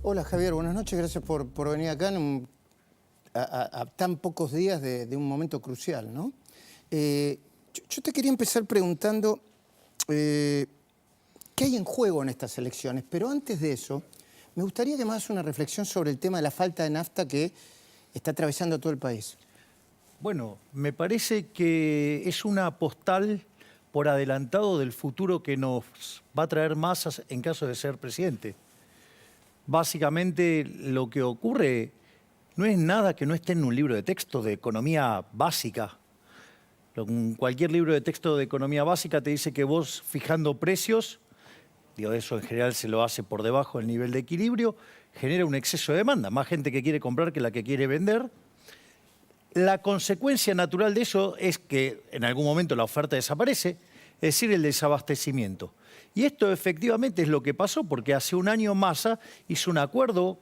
Hola Javier, buenas noches, gracias por venir acá a tan pocos días de un momento crucial, ¿no? Yo te quería empezar preguntando qué hay en juego en estas elecciones, pero antes de eso, me gustaría que me hagas una reflexión sobre el tema de la falta de nafta que está atravesando todo el país. Bueno, me parece que es una postal por adelantado del futuro que nos va a traer Massa en caso de ser presidente. Básicamente lo que ocurre no es nada que no esté en un libro de texto de economía básica. Cualquier libro de texto de economía básica te dice que vos fijando precios, digo, eso en general se lo hace por debajo del nivel de equilibrio, genera un exceso de demanda, más gente que quiere comprar que la que quiere vender. La consecuencia natural de eso es que en algún momento la oferta desaparece, es decir, el desabastecimiento. Y esto efectivamente es lo que pasó, porque hace un año Massa hizo un acuerdo,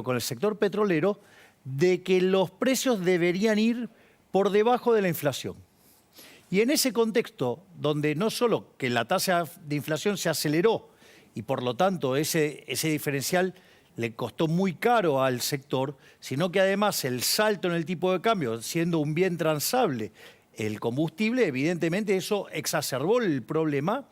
con el sector petrolero, de que los precios deberían ir por debajo de la inflación. Y en ese contexto, donde no solo que la tasa de inflación se aceleró y por lo tanto ese diferencial le costó muy caro al sector, sino que además el salto en el tipo de cambio, siendo un bien transable el combustible, evidentemente eso exacerbó el problema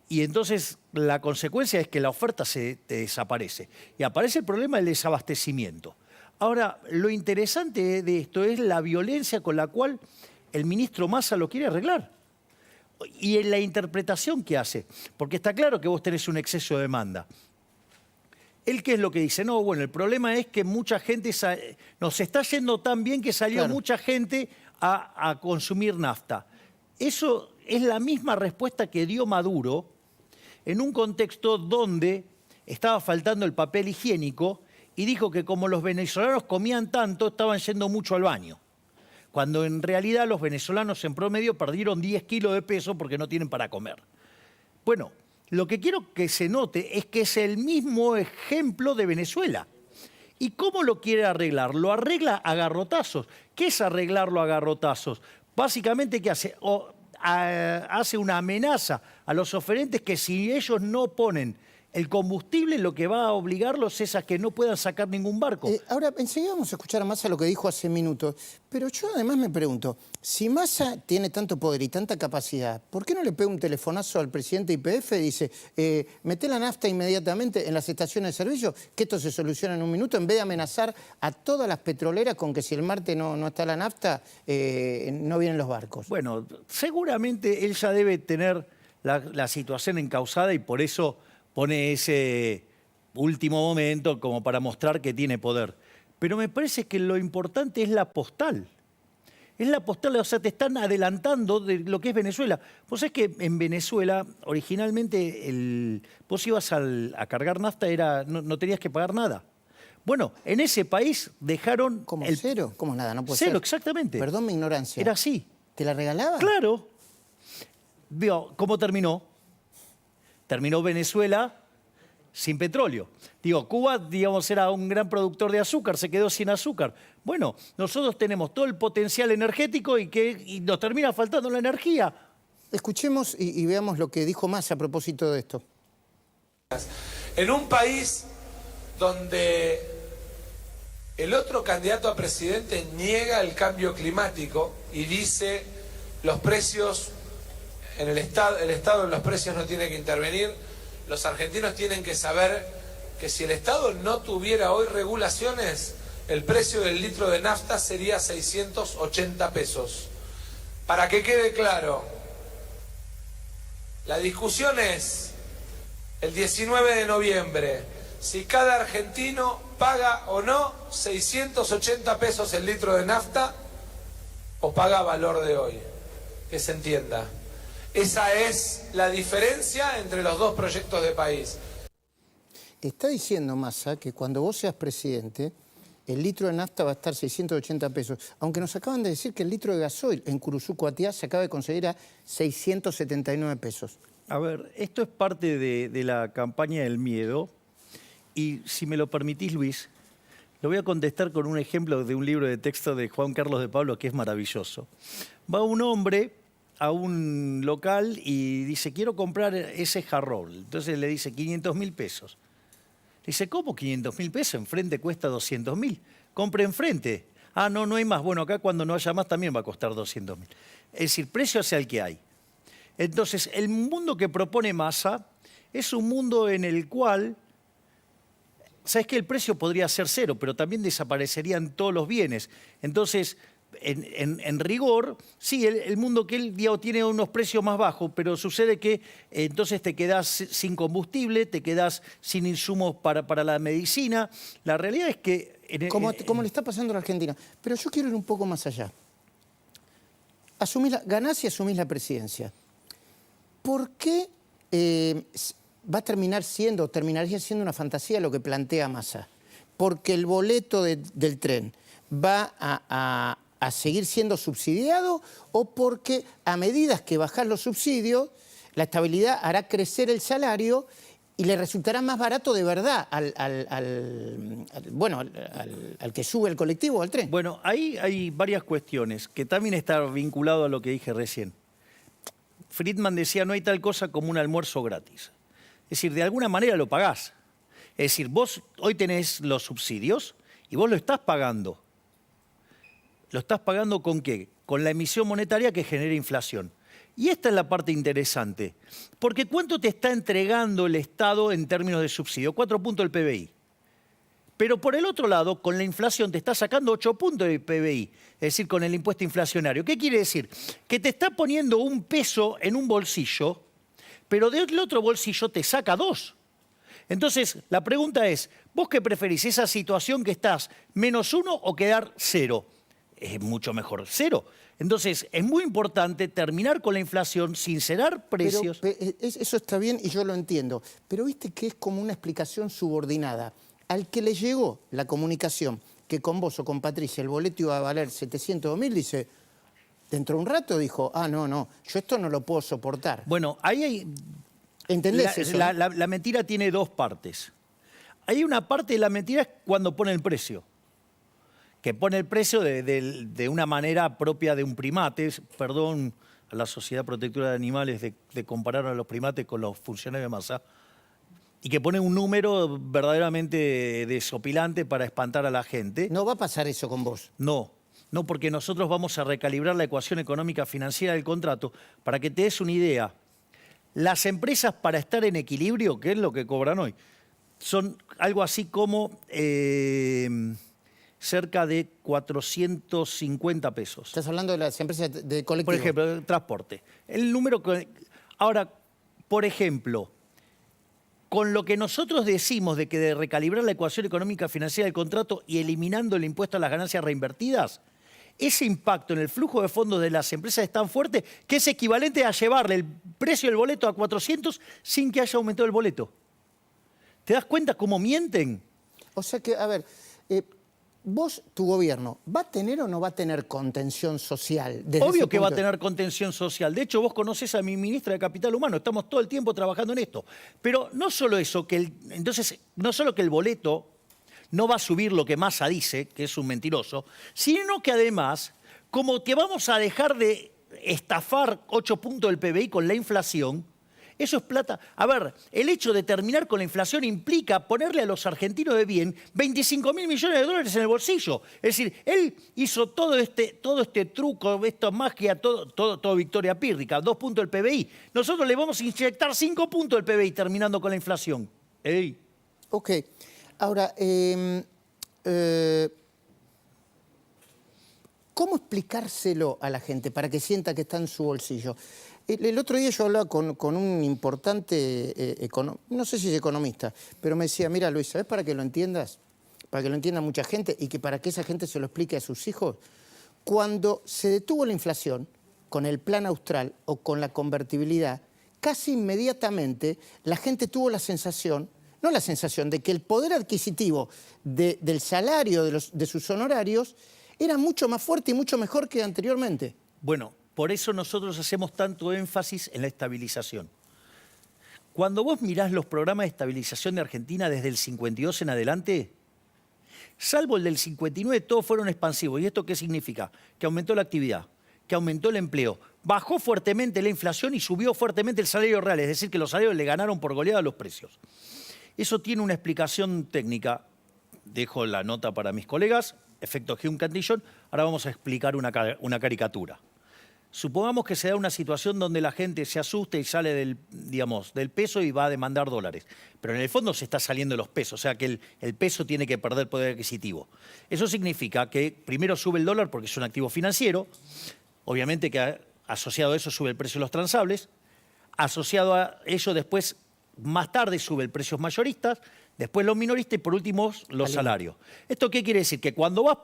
y entonces la consecuencia es que la oferta se desaparece y aparece el problema del desabastecimiento. Ahora, lo interesante de esto es la violencia con la cual el ministro Massa lo quiere arreglar y en la interpretación que hace, porque está claro que vos tenés un exceso de demanda. ¿Él qué es lo que dice? No, bueno, el problema es que mucha gente, nos está yendo tan bien que salió mucha gente a consumir nafta. Eso es la misma respuesta que dio Maduro en un contexto donde estaba faltando el papel higiénico y dijo que como los venezolanos comían tanto, estaban yendo mucho al baño. Cuando en realidad los venezolanos en promedio perdieron 10 kilos de peso porque no tienen para comer. Bueno, lo que quiero que se note es que es el mismo ejemplo de Venezuela. ¿Y cómo lo quiere arreglar? Lo arregla a garrotazos. ¿Qué es arreglarlo a garrotazos? Básicamente, ¿qué hace? Hace una amenaza a los oferentes que si ellos no ponen el combustible, lo que va a obligarlos es a que no puedan sacar ningún barco. Ahora, enseguida vamos a escuchar a Massa lo que dijo hace minutos, pero yo además me pregunto, si Massa tiene tanto poder y tanta capacidad, ¿por qué no le pega un telefonazo al presidente YPF y dice, mete la nafta inmediatamente en las estaciones de servicio, que esto se soluciona en un minuto, en vez de amenazar a todas las petroleras con que si el martes no está la nafta, no vienen los barcos? Bueno, seguramente él ya debe tener la situación encauzada y por eso pone ese último momento como para mostrar que tiene poder. Pero me parece que lo importante es la postal. Es la postal, o sea, te están adelantando de lo que es Venezuela. Vos sabés que en Venezuela, originalmente, vos ibas a cargar nafta, no tenías que pagar nada. Bueno, en ese país dejaron... ¿Cómo cero? ¿Cómo nada? No puede cero, ser. exactamente. Perdón mi ignorancia. Era así. ¿Te la regalaban? Claro. ¿Cómo terminó? Terminó Venezuela sin petróleo. Cuba, era un gran productor de azúcar, se quedó sin azúcar. Bueno, nosotros tenemos todo el potencial energético y nos termina faltando la energía. Escuchemos y veamos lo que dijo Massa a propósito de esto. En un país donde el otro candidato a presidente niega el cambio climático y dice los precios... el Estado en los precios no tiene que intervenir. Los argentinos tienen que saber que si el Estado no tuviera hoy regulaciones, el precio del litro de nafta sería 680 pesos. Para que quede claro, la discusión es el 19 de noviembre, si cada argentino paga o no 680 pesos el litro de nafta o paga valor de hoy. Que se entienda. Esa es la diferencia entre los dos proyectos de país. Está diciendo Massa que cuando vos seas presidente, el litro de nafta va a estar 680 pesos. Aunque nos acaban de decir que el litro de gasoil en Curuzú, Coatiá, se acaba de conseguir a 679 pesos. A ver, esto es parte de la campaña del miedo. Y si me lo permitís, Luis, lo voy a contestar con un ejemplo de un libro de texto de Juan Carlos de Pablo que es maravilloso. Va un hombre a un local y dice, quiero comprar ese jarrón. Entonces le dice 500.000 pesos. Dice, ¿cómo 500.000 pesos? Enfrente cuesta 200.000. Compre enfrente. Ah, no, no hay más. Bueno, acá cuando no haya más también va a costar 200.000. Es decir, precio hacia el que hay. Entonces, el mundo que propone Massa es un mundo en el cual, sabes que el precio podría ser cero, pero también desaparecerían todos los bienes. Entonces, en rigor, sí, el mundo que él tiene unos precios más bajos, pero sucede que entonces te quedás sin combustible, te quedás sin insumos para la medicina. La realidad es que... Como le está pasando a la Argentina. Pero yo quiero ir un poco más allá. Ganás y asumís la presidencia. ¿Por qué va a terminaría siendo una fantasía lo que plantea Massa? ¿Porque el boleto del tren va a seguir siendo subsidiado o porque a medida que bajás los subsidios, la estabilidad hará crecer el salario y le resultará más barato de verdad al que sube el colectivo o al tren? Bueno, ahí hay varias cuestiones que también están vinculadas a lo que dije recién. Friedman decía, no hay tal cosa como un almuerzo gratis. Es decir, de alguna manera lo pagás. Es decir, vos hoy tenés los subsidios y vos lo estás pagando. ¿Lo estás pagando con qué? Con la emisión monetaria que genera inflación. Y esta es la parte interesante. Porque ¿cuánto te está entregando el Estado en términos de subsidio? 4 puntos del PBI. Pero por el otro lado, con la inflación te está sacando 8 puntos del PBI, es decir, con el impuesto inflacionario. ¿Qué quiere decir? Que te está poniendo un peso en un bolsillo, pero del otro bolsillo te saca 2. Entonces, la pregunta es, ¿vos qué preferís? ¿Esa situación que estás -1 o quedar 0? Es mucho mejor 0. Entonces, es muy importante terminar con la inflación, sincerar precios. Eso está bien y yo lo entiendo, pero viste que es como una explicación subordinada. Al que le llegó la comunicación que con vos o con Patricia el boleto iba a valer 700.000, dice, dentro de un rato dijo, no, yo esto no lo puedo soportar. Bueno, ahí hay... ¿Entendés eso? La mentira tiene dos partes. Hay una parte de la mentira es cuando pone el precio. Que pone el precio de una manera propia de un primate. Perdón a la Sociedad Protectora de Animales de comparar a los primates con los funcionarios de Massa. Y que pone un número verdaderamente desopilante para espantar a la gente. No va a pasar eso con vos. No, porque nosotros vamos a recalibrar la ecuación económica financiera del contrato. Para que te des una idea, las empresas para estar en equilibrio, que es lo que cobran hoy, son algo así como cerca de 450 pesos. Estás hablando de las empresas de colectivo. Por ejemplo, de transporte. El número ahora, por ejemplo, con lo que nosotros decimos de recalibrar la ecuación económica financiera del contrato y eliminando el impuesto a las ganancias reinvertidas, ese impacto en el flujo de fondos de las empresas es tan fuerte que es equivalente a llevarle el precio del boleto a 400 sin que haya aumentado el boleto. ¿Te das cuenta cómo mienten? O sea que, a ver, vos, tu gobierno, ¿va a tener o no va a tener contención social? Obvio que va a tener contención social. De hecho, vos conocés a mi ministra de Capital Humano. Estamos todo el tiempo trabajando en esto. Pero no solo eso, no solo que el boleto no va a subir lo que Massa dice, que es un mentiroso, sino que además, como que vamos a dejar de estafar 8 puntos del PBI con la inflación, eso es plata. A ver, el hecho de terminar con la inflación implica ponerle a los argentinos de bien 25.000 millones de dólares en el bolsillo. Es decir, él hizo todo este truco, esta magia, todo victoria pírrica, 2 puntos del PBI. Nosotros le vamos a inyectar 5 puntos del PBI terminando con la inflación. ¡Ey! Ok. Ahora, ¿cómo explicárselo a la gente para que sienta que está en su bolsillo? El otro día yo hablaba con un importante, no sé si es economista, pero me decía, mira Luis, ¿sabes para que lo entiendas? Para que lo entienda mucha gente y que para que esa gente se lo explique a sus hijos. Cuando se detuvo la inflación, con el plan austral o con la convertibilidad, casi inmediatamente la gente tuvo la sensación, no la sensación de que el poder adquisitivo del salario de sus honorarios era mucho más fuerte y mucho mejor que anteriormente. Bueno, por eso nosotros hacemos tanto énfasis en la estabilización. Cuando vos mirás los programas de estabilización de Argentina desde el 52 en adelante, salvo el del 59, todos fueron expansivos. ¿Y esto qué significa? Que aumentó la actividad, que aumentó el empleo, bajó fuertemente la inflación y subió fuertemente el salario real. Es decir, que los salarios le ganaron por goleada a los precios. Eso tiene una explicación técnica. Dejo la nota para mis colegas, efecto Hume-Cantillon. Ahora vamos a explicar una caricatura. Supongamos que se da una situación donde la gente se asusta y sale del peso y va a demandar dólares. Pero en el fondo se está saliendo de los pesos, o sea que el peso tiene que perder poder adquisitivo. Eso significa que primero sube el dólar porque es un activo financiero, obviamente que asociado a eso sube el precio de los transables, asociado a ello después, más tarde, sube el precio mayoristas, después los minoristas y por último los salarios. ¿Esto qué quiere decir? Que cuando vas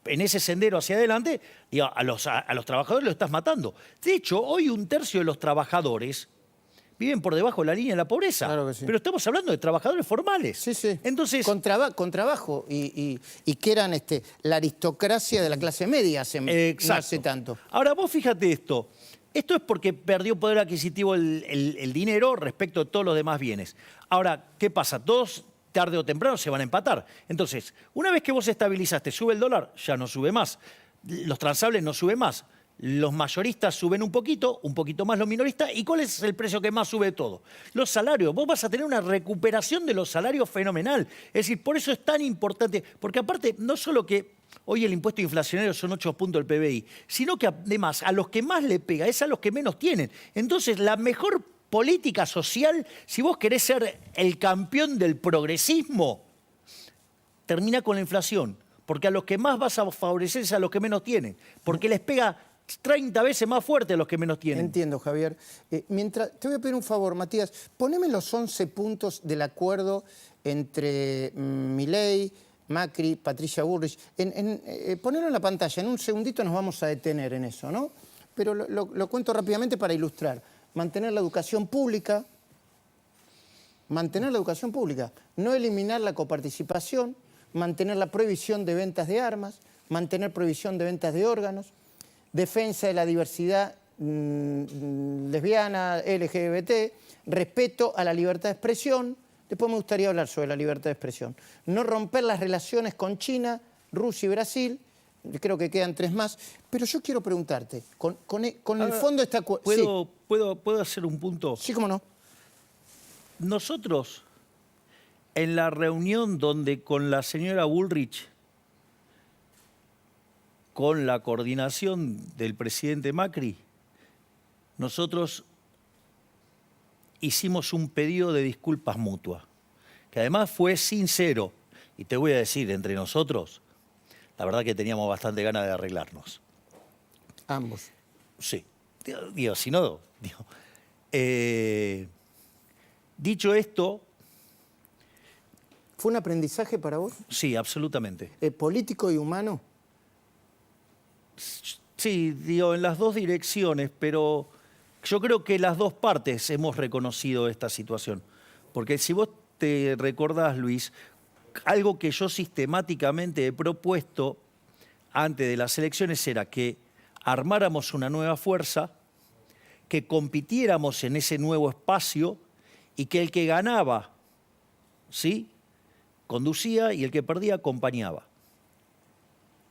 en ese sendero hacia adelante, a los trabajadores los estás matando. De hecho, hoy 1/3 de los trabajadores viven por debajo de la línea de la pobreza. Claro que sí. Pero estamos hablando de trabajadores formales. Sí, sí. Entonces, con trabajo y que eran la aristocracia de la clase media no hace tanto. Ahora, vos fíjate esto. Esto es porque perdió poder adquisitivo el dinero respecto a todos los demás bienes. Ahora, ¿qué pasa? Todos, tarde o temprano, se van a empatar. Entonces, una vez que vos estabilizaste, sube el dólar, ya no sube más. Los transables no suben más. Los mayoristas suben un poquito más los minoristas. ¿Y cuál es el precio que más sube de todo? Los salarios. Vos vas a tener una recuperación de los salarios fenomenal. Es decir, por eso es tan importante. Porque aparte, no solo que hoy el impuesto inflacionario son 8 puntos del PBI, sino que además a los que más le pega es a los que menos tienen. Entonces, la mejor política social, si vos querés ser el campeón del progresismo, termina con la inflación. Porque a los que más vas a favorecer es a los que menos tienen. Porque les pega 30 veces más fuerte a los que menos tienen. Entiendo, Javier. Te voy a pedir un favor, Matías. Poneme los 11 puntos del acuerdo entre Milei, Macri, Patricia Bullrich. Ponelo en la pantalla. En un segundito nos vamos a detener en eso, ¿no? Pero lo cuento rápidamente para ilustrar. Mantener la educación pública. Mantener la educación pública. No eliminar la coparticipación. Mantener la prohibición de ventas de armas. Mantener prohibición de ventas de órganos. Defensa de la diversidad lesbiana, LGBT, respeto a la libertad de expresión. Después me gustaría hablar sobre la libertad de expresión. No romper las relaciones con China, Rusia y Brasil. Creo que quedan 3 más. Pero yo quiero preguntarte, con el fondo de esta acuerdo... ¿Puedo hacer un punto? Sí, cómo no. Nosotros, en la reunión donde con la señora Bullrich, con la coordinación del presidente Macri, nosotros hicimos un pedido de disculpas mutuas, que además fue sincero. Y te voy a decir, entre nosotros, la verdad que teníamos bastante ganas de arreglarnos. Ambos. Sí. Digo, si no... dicho esto... ¿Fue un aprendizaje para vos? Sí, absolutamente. ¿Político y humano? Sí, digo, en las dos direcciones, pero yo creo que las dos partes hemos reconocido esta situación. Porque si vos te recordás, Luis, algo que yo sistemáticamente he propuesto antes de las elecciones era que armáramos una nueva fuerza, que compitiéramos en ese nuevo espacio y que el que ganaba, ¿sí?, conducía y el que perdía acompañaba.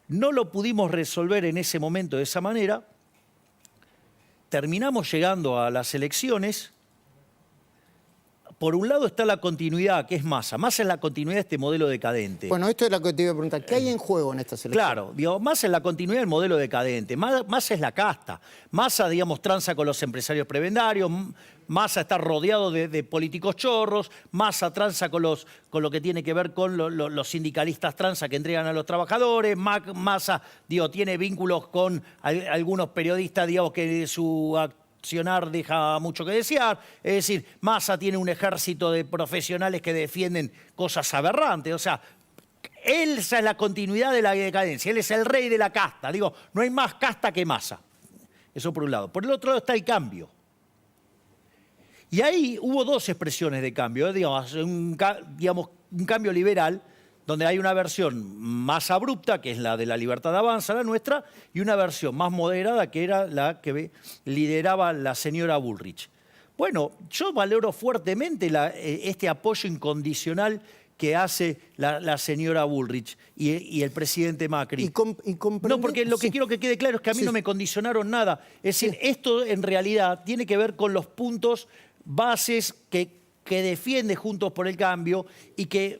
No lo pudimos resolver en ese momento de esa manera. Terminamos llegando a las elecciones. Por un lado está la continuidad, que es Massa. Massa es la continuidad de este modelo decadente. Bueno, esto es lo que te iba a preguntar. ¿Qué hay en juego en estas elecciones? Claro, digo, Massa es la continuidad del modelo decadente. Massa es la casta. Massa, digamos, tranza con los empresarios prebendarios. Massa está rodeado de políticos chorros. Massa tranza con lo que tiene que ver con los sindicalistas tranza que entregan a los trabajadores. Massa, digo, tiene vínculos con algunos periodistas, digamos, que su accionar deja mucho que desear. Es decir, Massa tiene un ejército de profesionales que defienden cosas aberrantes. O sea, esa es la continuidad de la decadencia. Él es el rey de la casta. Digo, no hay más casta que Massa. Eso por un lado. Por el otro lado está el cambio. Y ahí hubo dos expresiones de cambio. Digamos, un cambio liberal, donde hay una versión más abrupta, que es la de la Libertad Avanza, la nuestra, y una versión más moderada, que era la que lideraba la señora Bullrich. Bueno, yo valoro fuertemente este apoyo incondicional que hace la señora Bullrich y el presidente Macri. No, porque lo que quiero que quede claro es que a mí no me condicionaron nada. Es decir, esto en realidad tiene que ver con los puntos bases que que defiende Juntos por el Cambio y que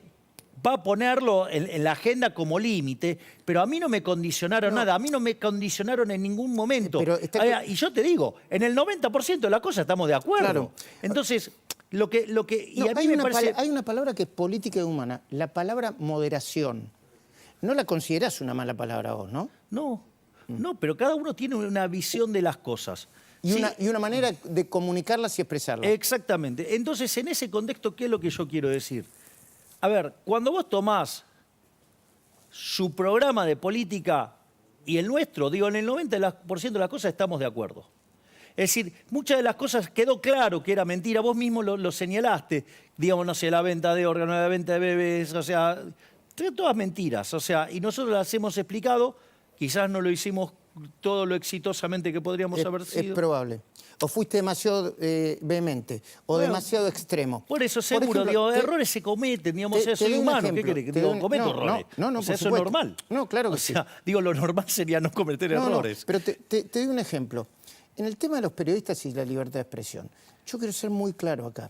va a ponerlo en la agenda como límite, pero a mí no me condicionaron nada, a mí no me condicionaron en ningún momento. Pero Y yo te digo, en el 90% de las cosas estamos de acuerdo. Claro. Entonces, y a mí hay, me parece... hay una palabra que es política y humana, la palabra moderación. No la considerás una mala palabra vos, ¿no? No, pero cada uno tiene una visión de las cosas. Y, Sí, y una manera de comunicarlas y expresarlas. exactamente. Entonces, en ese contexto, ¿qué es lo que yo quiero decir? A ver, cuando vos tomás su programa de política y el nuestro, digo, en el 90% de las cosas estamos de acuerdo. Es decir, muchas de las cosas quedó claro que era mentira, vos mismo lo señalaste, digamos, no sé, la venta de órganos, la venta de bebés, o sea, todas mentiras, o sea, y nosotros las hemos explicado, quizás no lo hicimos todo lo exitosamente que podríamos haber sido. Es probable. O fuiste demasiado vehemente, o Bueno, demasiado extremo. Por eso seguro, ejemplo, digo, errores se cometen, digamos, te soy doy un humano, ¿qué ejemplo, querés? te Digo, doy un- cometo no, errores. no, O sea, por eso es supuesto. normal. No, claro que o sea, digo, lo normal sería no cometer errores. pero te doy un ejemplo. En el tema de los periodistas y la libertad de expresión, yo quiero ser muy claro acá.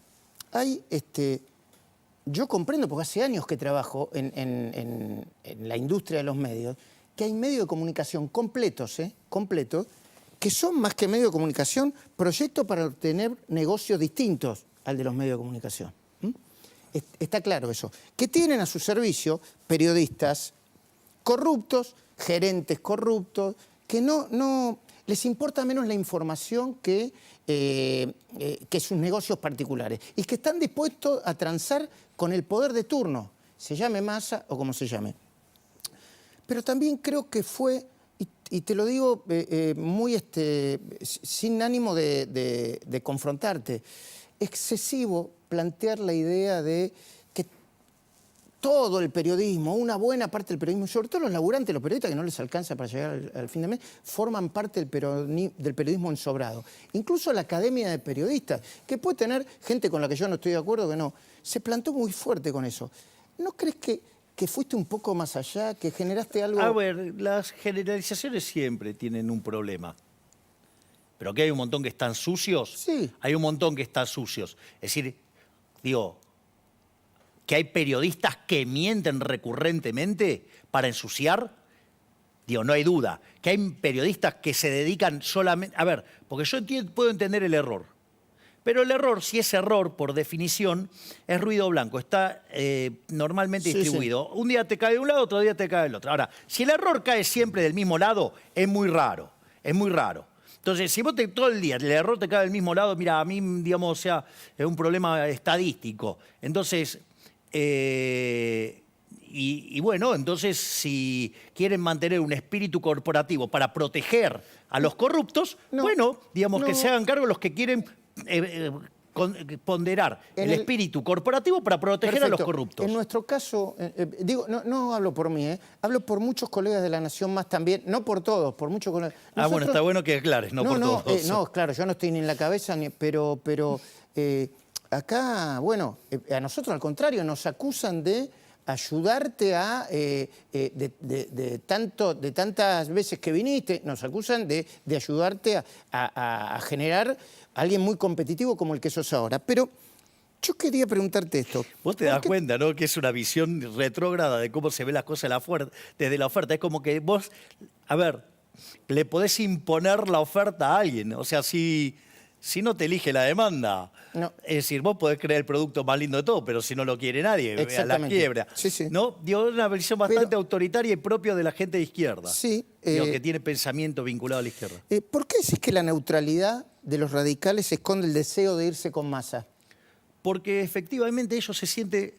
Yo comprendo, porque hace años que trabajo en la industria de los medios, que hay medios de comunicación completos, que son más que medios de comunicación, proyectos para obtener negocios distintos al de los medios de comunicación. Está claro eso. Que tienen a su servicio periodistas corruptos, gerentes corruptos, que no les importa menos la información que sus negocios particulares y que están dispuestos a transar con el poder de turno, se llame Massa o como se llame. Pero también creo que fue, y te lo digo muy sin ánimo de confrontarte, excesivo plantear la idea de que todo el periodismo, una buena parte del periodismo, sobre todo los laburantes, los periodistas que no les alcanza para llegar al fin de mes, forman parte del periodismo ensobrado. Incluso la Academia de Periodistas, que puede tener gente con la que yo no estoy de acuerdo, que no, se plantó muy fuerte con eso. ¿No crees que fuiste un poco más allá, que generaste algo? A ver, las generalizaciones siempre tienen un problema. Pero que hay un montón que están sucios. Sí. Hay un montón que están sucios. Es decir, digo, que hay periodistas que mienten recurrentemente para ensuciar. Digo, no hay duda. Que hay periodistas que se dedican solamente... A ver, porque yo puedo entender el error. Pero el error, si es error, por definición, es ruido blanco. Está normalmente distribuido. Sí. Un día te cae de un lado, otro día te cae del otro. Ahora, si el error cae siempre del mismo lado, es muy raro. Es muy raro. Entonces, si vos todo el día el error te cae del mismo lado, mira, a mí, digamos, o sea, es un problema estadístico. Entonces, bueno, entonces, si quieren mantener un espíritu corporativo para proteger a los corruptos, bueno, digamos que se hagan cargo los que quieren ponderar el espíritu corporativo para proteger a los corruptos. En nuestro caso, digo, no hablo por mí, hablo por muchos colegas de La Nación Más también, no por todos, por muchos colegas. Bueno, está bueno que aclares, no por todos. No, claro, yo no estoy ni en la cabeza, pero acá, bueno, a nosotros al contrario, nos acusan de ayudarte de tantas veces que viniste, nos acusan de ayudarte a generar a alguien muy competitivo como el que sos ahora. Pero yo quería preguntarte esto. Vos te das cuenta, ¿no? Que es una visión retrógrada de cómo se ve las cosas desde la oferta. Es como que vos, a ver, le podés imponer la oferta a alguien. O sea, si no te elige la demanda. No. Es decir, vos podés crear el producto más lindo de todo, pero si no lo quiere nadie, a la quiebra. Sí. ¿No? Digo, es una visión bastante autoritaria y propia de la gente de izquierda. Sí. Digo, que tiene pensamiento vinculado a la izquierda. ¿Por qué decís que la neutralidad de los radicales esconde el deseo de irse con Massa? Porque efectivamente ellos se sienten...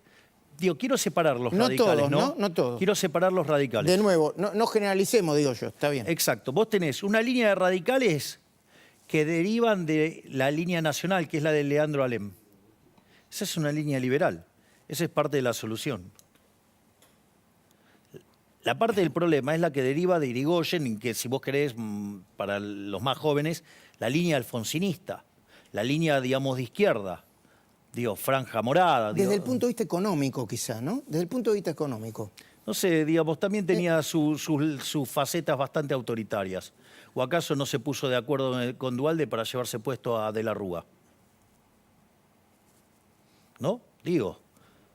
Digo, quiero separar los No radicales, todos, ¿no? No todos. Quiero separar los radicales. De nuevo, no generalicemos, digo yo, está bien. Exacto. Vos tenés una línea de radicales que derivan de la línea nacional, que es la de Leandro Alem. Esa es una línea liberal. Esa es parte de la solución. La parte del problema es la que deriva de Irigoyen, que si vos querés, para los más jóvenes, la línea alfonsinista, la línea, digamos, de izquierda, digo, franja morada. Desde el punto de vista económico, quizá, ¿no? Desde el punto de vista económico. No sé, digamos, también tenía sus facetas bastante autoritarias. ¿O acaso no se puso de acuerdo con Duhalde para llevarse puesto a De la Rúa? ¿no? Digo,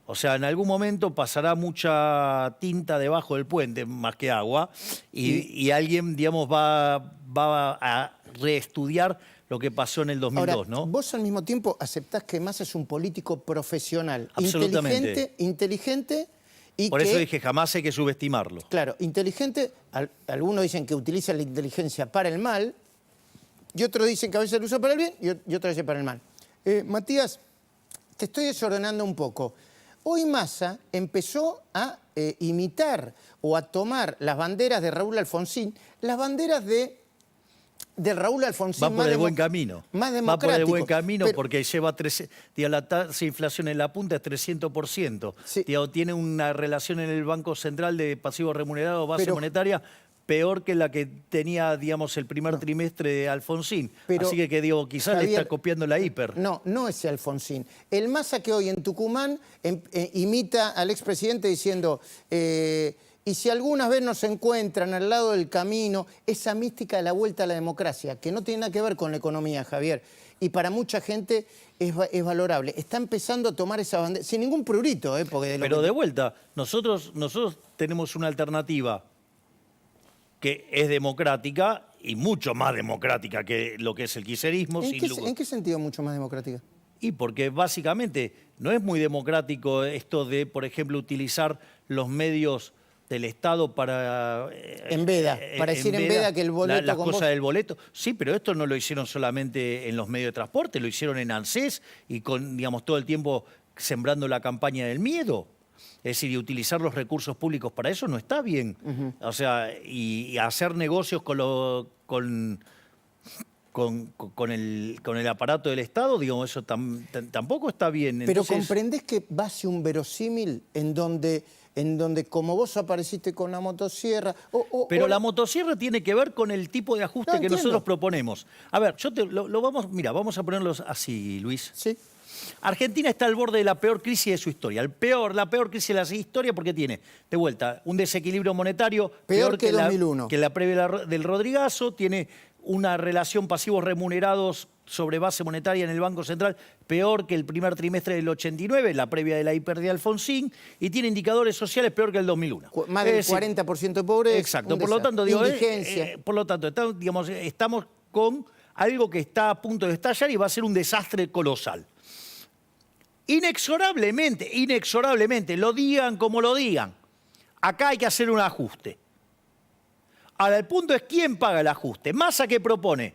o sea, en algún momento pasará mucha tinta debajo del puente, más que agua, y alguien, digamos, va a reestudiar lo que pasó en el 2002, Ahora, ¿no? vos al mismo tiempo aceptás que Massa es un político profesional, Absolutamente. inteligente y Por que, eso dije, jamás hay que subestimarlo. claro, inteligente, algunos dicen que utiliza la inteligencia para el mal, y otros dicen que a veces lo usa para el bien, y otros dicen para el mal. Matías, te estoy desordenando un poco. Hoy Massa empezó a imitar o a tomar las banderas de Raúl Alfonsín, las banderas de Raúl Alfonsín. Va por el buen camino. Más Va democrático. por el buen camino pero, porque lleva la tasa de inflación en la punta es 300%. Sí. Tiene una relación en el Banco Central de pasivo remunerado, base Pero, monetaria, peor que la que tenía, digamos, el primer trimestre de Alfonsín. Pero, así que digo, quizás le Javier, está copiando la hiper. No ese Alfonsín. El Massa que hoy en Tucumán imita al expresidente diciendo, y si algunas veces nos encuentran al lado del camino, esa mística de la vuelta a la democracia, que no tiene nada que ver con la economía, Javier, y para mucha gente es valorable. Está empezando a tomar esa bandera, sin ningún prurito, porque Pero de vuelta, nosotros tenemos una alternativa que es democrática y mucho más democrática que lo que es el kirchnerismo. ¿En qué sentido mucho más democrática? Y porque básicamente no es muy democrático esto de, por ejemplo, utilizar los medios del Estado para... En veda, para decir en veda que el boleto... Las con cosas vos... del boleto. Sí, pero esto no lo hicieron solamente en los medios de transporte, lo hicieron en ANSES y con, digamos, todo el tiempo sembrando la campaña del miedo. Es decir, y utilizar los recursos públicos para eso no está bien. O sea, y hacer negocios con el aparato del Estado, digamos, eso tampoco está bien. Pero Entonces, ¿comprendés que va hacia un verosímil en donde como vos apareciste con la motosierra... Pero la motosierra tiene que ver con el tipo de ajuste que entiendo. nosotros proponemos. A ver, vamos a ponerlos así, Luis. Sí. Argentina está al borde de la peor crisis de su historia. La peor crisis de la historia porque tiene, de vuelta, un desequilibrio monetario Peor que 2001. que la previa del Rodrigazo, tiene una relación pasivos remunerados sobre base monetaria en el Banco Central peor que el primer trimestre del 89, la previa de la hiper de Alfonsín, y tiene indicadores sociales peor que el 2001. Más del 40% de pobreza. Exacto, por lo tanto, digo, indigencia. por lo tanto, estamos con algo que está a punto de estallar y va a ser un desastre colosal. Inexorablemente, lo digan como lo digan, acá hay que hacer un ajuste. Ahora, el punto es quién paga el ajuste. ¿Massa qué propone?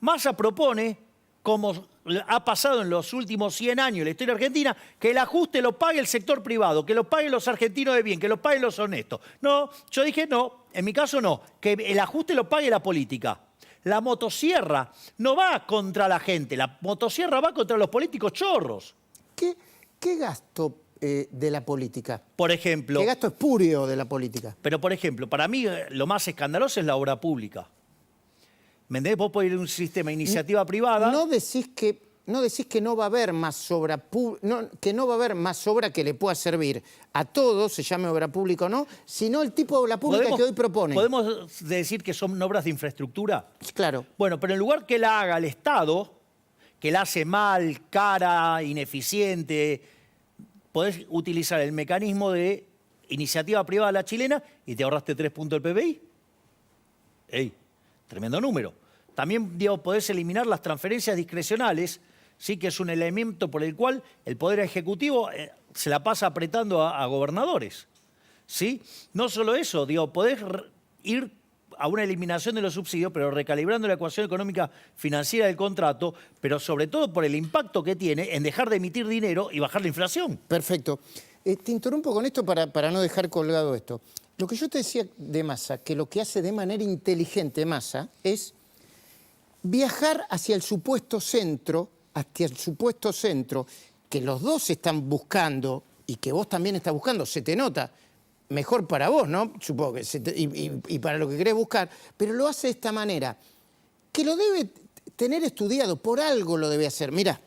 Massa propone, como ha pasado en los últimos 100 años en la historia argentina, que el ajuste lo pague el sector privado, que lo paguen los argentinos de bien, que lo paguen los honestos. No, yo dije no, en mi caso no, que el ajuste lo pague la política. La motosierra no va contra la gente, la motosierra va contra los políticos chorros. ¿Qué gasto de la política? Por ejemplo... ¿Qué gasto espurio de la política? Pero, por ejemplo, para mí lo más escandaloso es la obra pública. ¿Me entendés? Vos podés ir a un sistema de iniciativa privada... No decís que no va a haber más obra que no va a haber más obra que le pueda servir a todos, se llame obra pública o no, sino el tipo de obra pública que hoy propone. ¿Podemos decir que son obras de infraestructura? Claro. Bueno, pero en lugar que la haga el Estado, que la hace mal, cara, ineficiente, podés utilizar el mecanismo de iniciativa privada a la chilena y te ahorraste 3 puntos del PBI. ¡Ey! Tremendo número. También, digo, podés eliminar las transferencias discrecionales, sí, que es un elemento por el cual el Poder Ejecutivo se la pasa apretando a gobernadores. ¿Sí? No solo eso, digo, podés ir a una eliminación de los subsidios, pero recalibrando la ecuación económica financiera del contrato, pero sobre todo por el impacto que tiene en dejar de emitir dinero y bajar la inflación. Perfecto. Te interrumpo con esto para no dejar colgado esto. Lo que yo te decía de Massa, que lo que hace de manera inteligente Massa es viajar hacia el supuesto centro, que los dos están buscando y que vos también estás buscando, se te nota. Mejor para vos, ¿no? Supongo que y para lo que querés buscar, pero lo hace de esta manera, que lo debe tener estudiado, por algo lo debe hacer. Mirá.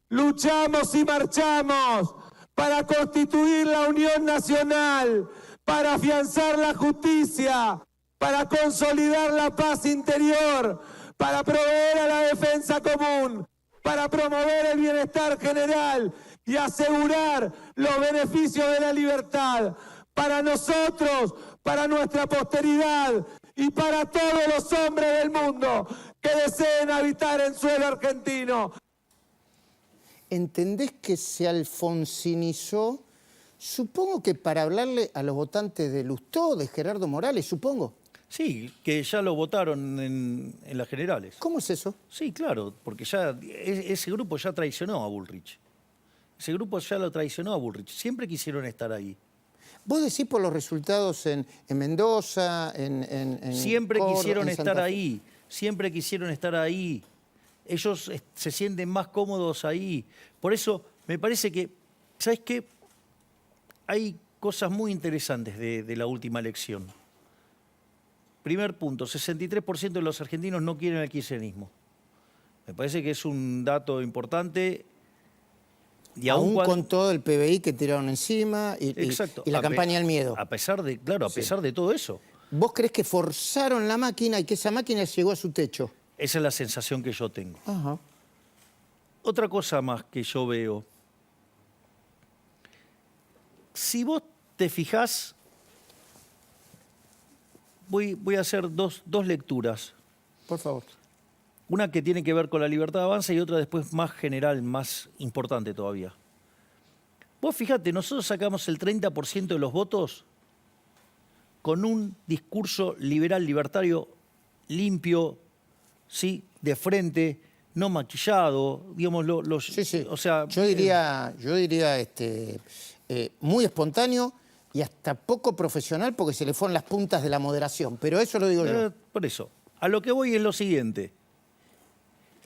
Luchamos y marchamos para constituir la Unión Nacional, para afianzar la justicia, para consolidar la paz interior, para proveer a la defensa común, para promover el bienestar general y asegurar los beneficios de la libertad para nosotros, para nuestra posteridad y para todos los hombres del mundo que deseen habitar en suelo argentino. ¿Entendés que se alfonsinizó? Supongo que para hablarle a los votantes de Lustó, de Gerardo Morales, supongo. Sí, que ya lo votaron en las generales. ¿Cómo es eso? Sí, claro, porque ya ese grupo ya traicionó a Bullrich. Ese grupo ya lo traicionó a Bullrich. Siempre quisieron estar ahí. Vos decís por los resultados en Mendoza, en Siempre Córdoba, quisieron en estar Santa Fe. ahí. Siempre quisieron estar ahí. Ellos se sienten más cómodos ahí. Por eso me parece que, ¿sabes qué? Hay cosas muy interesantes de la última elección. Primer punto, 63% de los argentinos no quieren el kirchnerismo. Me parece que es un dato importante. Y aún con todo el PBI que tiraron encima y la campaña del miedo. A pesar de, claro, a pesar de todo eso. ¿Vos creés que forzaron la máquina y que esa máquina llegó a su techo? Esa es la sensación que yo tengo. Ajá. Otra cosa más que yo veo. Si vos te fijás, voy a hacer dos lecturas. Por favor. Una que tiene que ver con la libertad de avanza y otra después más general, más importante todavía. Vos fíjate, nosotros sacamos el 30% de los votos con un discurso liberal, libertario, limpio, ¿sí? De frente, no maquillado, digamos, Sí. O sea, yo diría muy espontáneo y hasta poco profesional porque se le fueron las puntas de la moderación, pero eso lo digo yo. Por eso, a lo que voy es lo siguiente.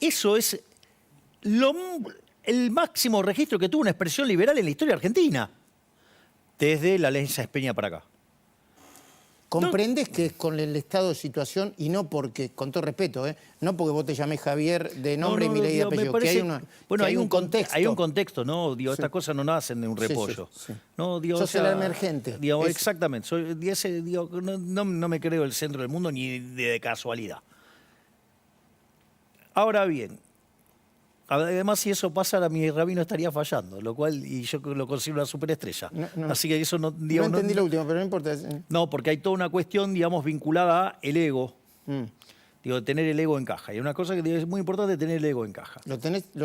Eso es el máximo registro que tuvo una expresión liberal en la historia argentina, desde la ley Sáenz Peña para acá. ¿Comprendes que es con el estado de situación y no porque, con todo respeto, no porque vos te llamés Javier de nombre y Milei de apellido, parece, que hay un contexto? Hay un contexto, ¿no? Digo, Sí. estas cosas no nacen de un repollo. Sí. No, digo, Sos el emergente. Digo, exactamente. No me creo el centro del mundo ni de casualidad. Ahora bien, además si eso pasara, mi rabino estaría fallando, lo cual, y yo lo considero una superestrella. No. Así que eso no... No entendí lo último, pero no importa. No, porque hay toda una cuestión, digamos, vinculada a el ego. Digo, tener el ego en caja. Y una cosa que es muy importante es tener el ego en caja. ¿Lo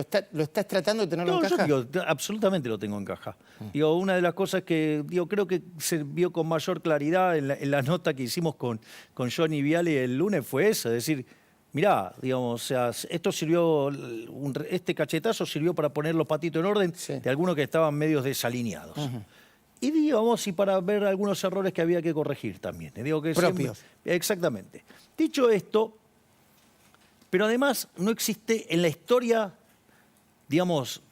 estás tratando de tenerlo en caja? Yo digo, absolutamente lo tengo en caja. Digo, una de las cosas que creo que se vio con mayor claridad en la nota que hicimos con Johnny Viale el lunes fue eso, es decir, mirá, digamos, o sea, esto sirvió, este cachetazo sirvió para poner los patitos en orden de algunos que estaban medios desalineados. Y digamos, y para ver algunos errores que había que corregir también. Digo que propios. Exactamente. Dicho esto, pero además no existe en la historia, digamos,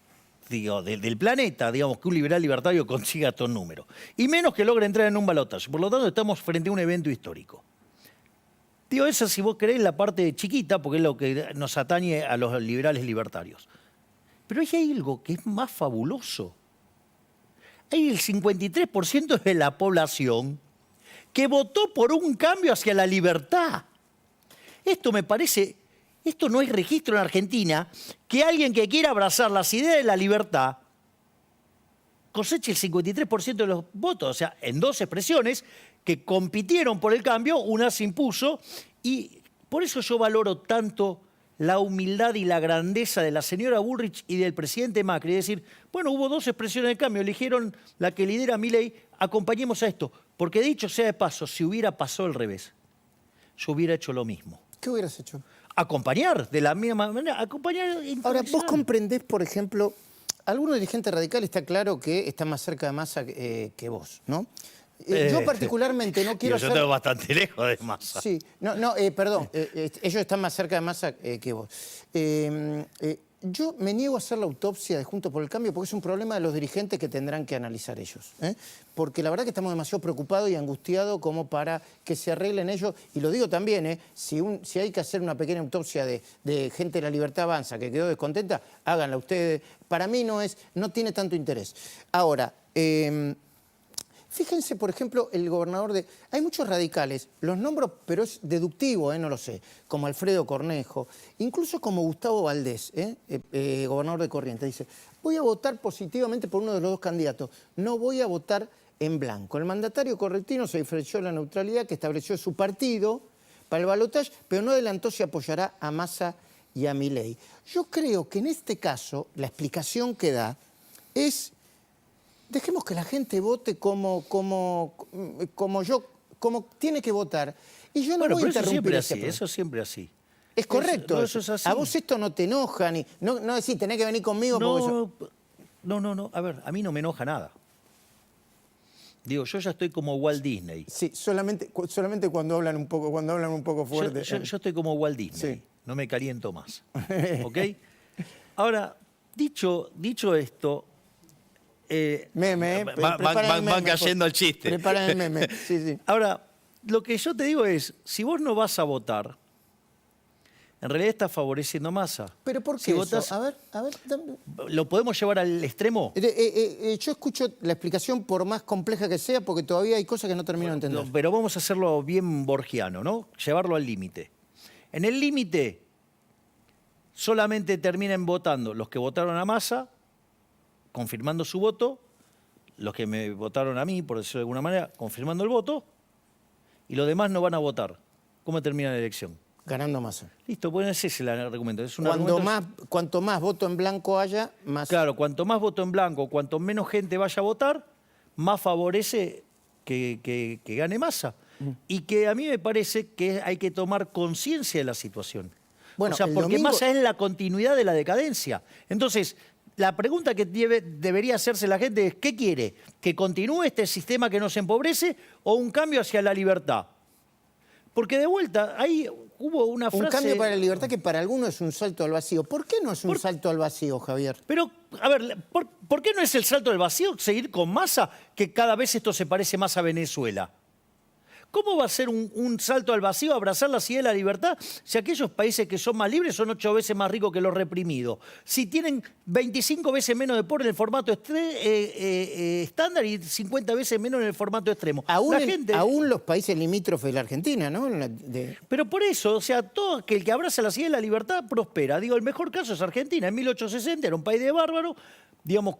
del planeta, digamos, que un liberal libertario consiga estos números. Y menos que logre entrar en un balotaje. Por lo tanto, estamos frente a un evento histórico. Digo, esa, si vos querés, la parte chiquita, porque es lo que nos atañe a los liberales libertarios. Pero hay algo que es más fabuloso. Hay el 53% de la población que votó por un cambio hacia la libertad. Esto me parece, esto no hay registro en Argentina, que alguien que quiera abrazar las ideas de la libertad coseche el 53% de los votos, o sea, en dos expresiones que compitieron por el cambio, una se impuso, y por eso yo valoro tanto la humildad y la grandeza de la señora Bullrich y del presidente Macri. Es decir, bueno, hubo dos expresiones de cambio, eligieron la que lidera Milei, acompañemos a esto. Porque dicho sea de paso, si hubiera pasado al revés, yo hubiera hecho lo mismo. ¿Qué hubieras hecho? Acompañar, de la misma manera, acompañar... Ahora, vos comprendés, por ejemplo, algunos dirigentes radicales está claro que están más cerca de Massa que vos, ¿no? Yo particularmente no quiero Yo estoy bastante lejos de Massa. Sí, perdón, ellos están más cerca de Massa que vos. Yo me niego a hacer la autopsia de Juntos por el Cambio porque es un problema de los dirigentes que tendrán que analizar ellos. Porque la verdad que estamos demasiado preocupados y angustiados como para que se arreglen ellos. Y lo digo también, si hay que hacer una pequeña autopsia de gente de la Libertad Avanza que quedó descontenta, háganla ustedes. Para mí no tiene tanto interés. Ahora, Fíjense, por ejemplo, el gobernador de... Hay muchos radicales, los nombro, pero es deductivo, no lo sé, como Alfredo Cornejo, incluso como Gustavo Valdés, gobernador de Corrientes. Dice, voy a votar positivamente por uno de los dos candidatos, no voy a votar en blanco. El mandatario correntino se diferenció de la neutralidad que estableció su partido para el balotaje, pero no adelantó si apoyará a Massa y a Milei. Yo creo que en este caso la explicación que da es... Dejemos que la gente vote como tiene que votar. Y yo no voy a interrumpir ese proceso. Eso siempre así. Es correcto. Eso es así. A vos esto no te enoja, ni no decís, tenés que venir conmigo. No. A ver, a mí no me enoja nada. Digo, yo ya estoy como Walt Disney. Sí, solamente cuando hablan un poco fuerte. Yo estoy como Walt Disney. Sí. No me caliento más. ¿Ok? Ahora, dicho esto... van cayendo al chiste. Preparen el meme. Sí. Ahora, lo que yo te digo es, si vos no vas a votar, en realidad estás favoreciendo a Massa. ¿Pero por qué si eso? Votás, a ver. ¿Lo podemos llevar al extremo? Yo escucho la explicación por más compleja que sea, porque todavía hay cosas que no termino de entender. Pero vamos a hacerlo bien borgiano, ¿no? Llevarlo al límite. En el límite solamente terminan votando los que votaron a Massa, confirmando su voto, los que me votaron a mí, por decirlo de alguna manera, confirmando el voto, y los demás no van a votar. ¿Cómo termina la elección? Ganando Massa. Listo, pues ese es el argumento. Cuanto más voto en blanco haya, más... Claro, cuanto más voto en blanco, cuanto menos gente vaya a votar, más favorece que gane Massa. Y que a mí me parece que hay que tomar conciencia de la situación. Bueno, o sea, porque Massa es la continuidad de la decadencia. Entonces... La pregunta que debería hacerse la gente es, ¿qué quiere? ¿Que continúe este sistema que nos empobrece o un cambio hacia la libertad? Porque de vuelta, ahí hubo una frase... Un cambio para la libertad que para algunos es un salto al vacío. ¿Por qué no es un salto al vacío, Javier? Pero, a ver, ¿por qué no es el salto al vacío seguir con Massa, que cada vez esto se parece más a Venezuela? ¿Cómo va a ser un salto al vacío, abrazar la idea de la libertad, si aquellos países que son más libres son 8 veces más ricos que los reprimidos? Si tienen 25 veces menos de pobres en el formato estándar y 50 veces menos en el formato extremo. Aún los países limítrofes de la Argentina, ¿no? Pero por eso, o sea, todo aquel que abraza la idea de la libertad prospera. Digo, el mejor caso es Argentina. En 1860 era un país de bárbaros, digamos,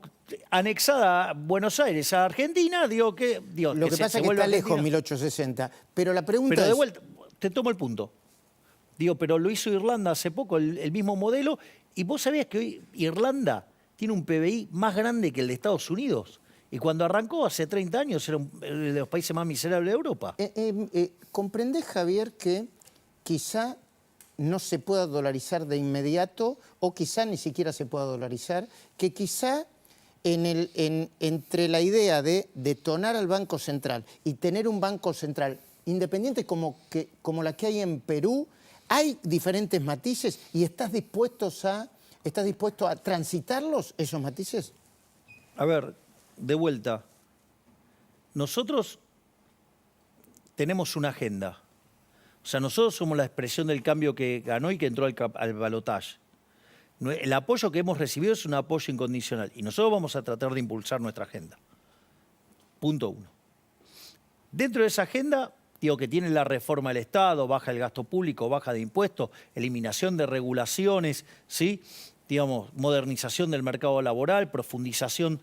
anexada a Buenos Aires a Argentina, lo que pasa es que está lejos 1860, pero la pregunta pero de vuelta, te tomo el punto. Digo, pero lo hizo Irlanda hace poco, el mismo modelo, y vos sabías que hoy Irlanda tiene un PBI más grande que el de Estados Unidos, y cuando arrancó hace 30 años era de los países más miserables de Europa. ¿Comprendés, Javier, que quizá no se pueda dolarizar de inmediato, o quizá ni siquiera se pueda dolarizar, que quizá entre la idea de detonar al Banco Central y tener un Banco Central independiente como la que hay en Perú, hay diferentes matices y estás dispuesto a transitarlos, esos matices? A ver, de vuelta, nosotros tenemos una agenda. O sea, nosotros somos la expresión del cambio que ganó y que entró al balotaje. El apoyo que hemos recibido es un apoyo incondicional y nosotros vamos a tratar de impulsar nuestra agenda. Punto 1. Dentro de esa agenda, digo que tiene la reforma del Estado, baja el gasto público, baja de impuestos, eliminación de regulaciones, ¿sí? Digamos, modernización del mercado laboral, profundización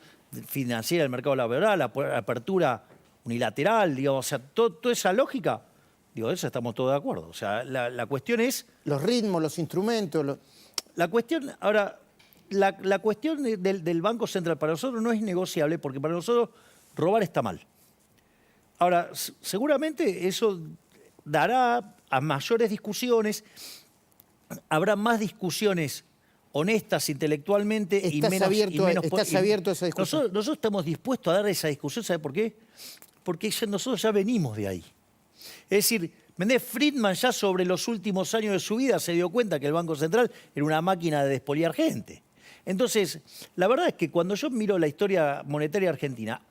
financiera del mercado laboral, apertura unilateral, digamos, o sea, toda esa lógica. Digo, eso estamos todos de acuerdo. O sea, la cuestión es... Los ritmos, los instrumentos... La cuestión, ahora, la cuestión del Banco Central para nosotros no es negociable porque para nosotros robar está mal. Ahora, seguramente eso dará a mayores discusiones, habrá más discusiones honestas intelectualmente y menos... ¿Estás abierto a esa discusión? Nosotros estamos dispuestos a dar esa discusión, ¿sabe por qué? Porque nosotros ya venimos de ahí. Es decir, Friedman ya sobre los últimos años de su vida se dio cuenta que el Banco Central era una máquina de despoliar gente. Entonces, la verdad es que cuando yo miro la historia monetaria argentina,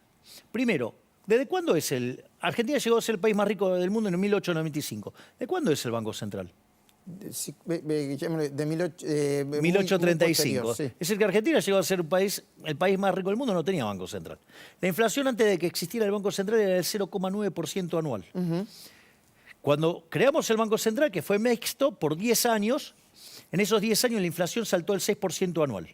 primero, ¿desde cuándo es Argentina llegó a ser el país más rico del mundo en 1895? ¿De cuándo es el Banco Central? de 1835. posterior, sí. Es decir, que Argentina llegó a ser el país más rico del mundo, no tenía Banco Central. La inflación antes de que existiera el Banco Central era del 0,9% anual. Cuando creamos el Banco Central, que fue mixto por 10 años, en esos 10 años la inflación saltó al 6% anual.